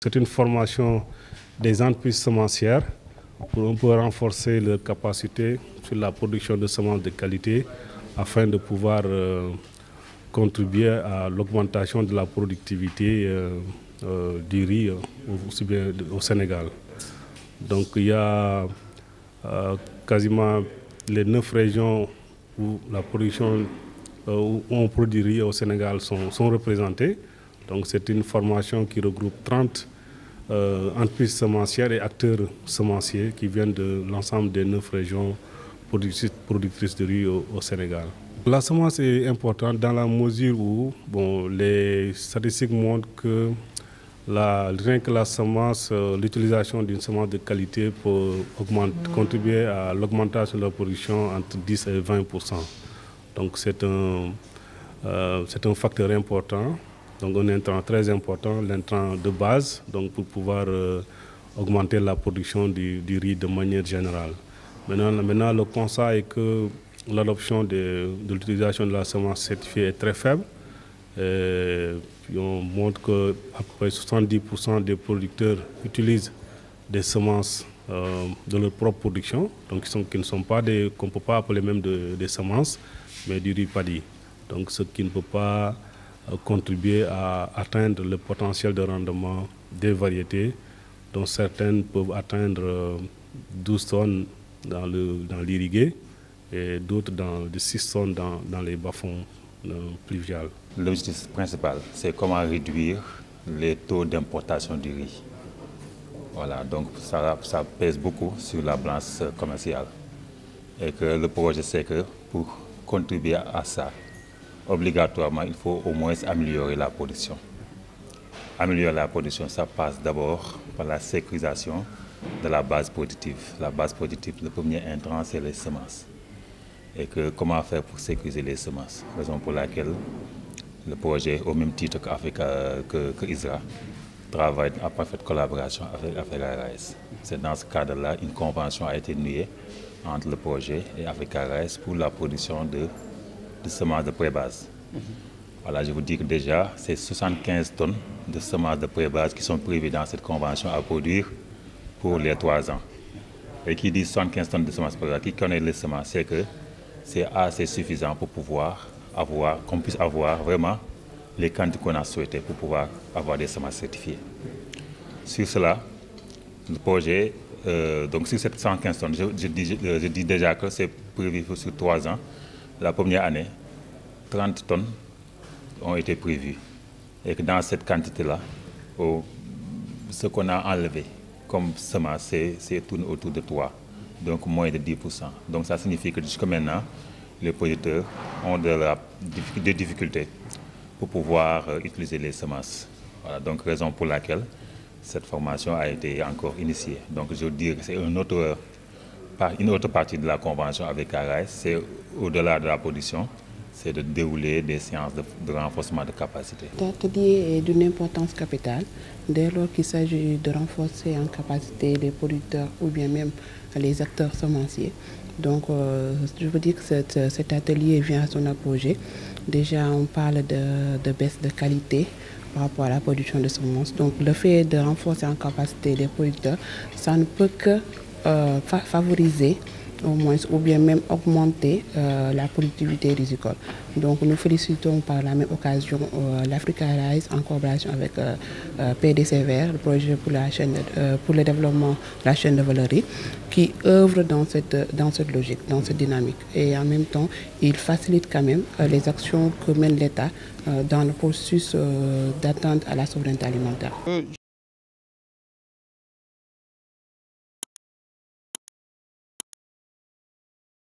C'est une formation des entreprises semencières pour un peu renforcer leur capacité sur la production de semences de qualité afin de pouvoir contribuer à l'augmentation de la productivité du riz aussi bien au Sénégal. Donc il y a quasiment les 9 régions où la production où on produit riz au Sénégal sont représentées. Donc c'est une formation qui regroupe 30 entreprises semencières et acteurs semenciers qui viennent de l'ensemble des 9 régions productrices de riz au Sénégal. La semence est importante dans la mesure où les statistiques montrent que rien que la semence, l'utilisation d'une semence de qualité peut contribuer à l'augmentation de la production entre 10 et 20%. Donc c'est un facteur important, donc un intrant très important, l'intrant de base, donc pour pouvoir augmenter la production du riz de manière générale. Maintenant, le constat est que l'adoption de l'utilisation de la semence certifiée est très faible. On montre qu'à peu près 70% des producteurs utilisent des semences de leur propre production, donc qui ne sont pas qu'on ne peut pas appeler même des semences, mais du riz paddy. Donc ce qui ne peut pas contribuer à atteindre le potentiel de rendement des variétés, dont certaines peuvent atteindre 12 tonnes dans l'irrigué et d'autres de 6 tonnes dans les bas-fonds pluviales. L'objectif principal, c'est comment réduire les taux d'importation du riz. Voilà, donc ça pèse beaucoup sur la balance commerciale. Et que le projet, c'est que pour contribuer à ça, obligatoirement, il faut au moins améliorer la production. Améliorer la production, ça passe d'abord par la sécurisation de la base productive. La base productive, le premier intrant, c'est les semences. Et que comment faire pour sécuriser les semences, raison pour laquelle le projet, au même titre que ISRA, travaille en parfaite collaboration avec Africa-Rice. C'est dans ce cadre-là une convention a été nouée entre le projet et Africa-Rice pour la production de semences de pré-base. Voilà, je vous dis que déjà, c'est 75 tonnes de semences de pré-base qui sont prévues dans cette convention à produire pour les 3 ans. Et qui dit 75 tonnes de semences pré-base, qui connaît les semences, c'est que c'est assez suffisant pour pouvoir qu'on puisse avoir vraiment les quantités qu'on a souhaitées pour pouvoir avoir des semences certifiées. Sur cela, le projet, donc sur cette 115 tonnes, je dis déjà que c'est prévu sur 3 ans. La première année, 30 tonnes ont été prévues. Et que dans cette quantité-là, ce qu'on a enlevé comme semence, c'est tourne autour de 3, donc moins de 10%. Donc ça signifie que jusqu'à maintenant, les producteurs ont des difficultés pour pouvoir utiliser les semences. Voilà, donc raison pour laquelle cette formation a été encore initiée. Donc je veux dire que c'est une autre partie de la convention avec ARAES, c'est au-delà de la production, c'est de dérouler des séances de renforcement de capacité. L'atelier est d'une importance capitale dès lors qu'il s'agit de renforcer en capacité les producteurs ou bien même les acteurs semenciers. Donc je veux dire que cet atelier vient à son apogée. Déjà on parle de baisse de qualité par rapport à la production de semences. Donc le fait de renforcer en capacité les producteurs, ça ne peut que favoriser au moins, ou bien même augmenter la productivité rizicole. Donc nous félicitons par la même occasion l'Africa-Rice en collaboration avec PDCVR, le projet pour le développement de la chaîne de valeur, qui œuvre dans cette logique, dans cette dynamique. Et en même temps, il facilite quand même les actions que mène l'État dans le processus d'attente à la souveraineté alimentaire.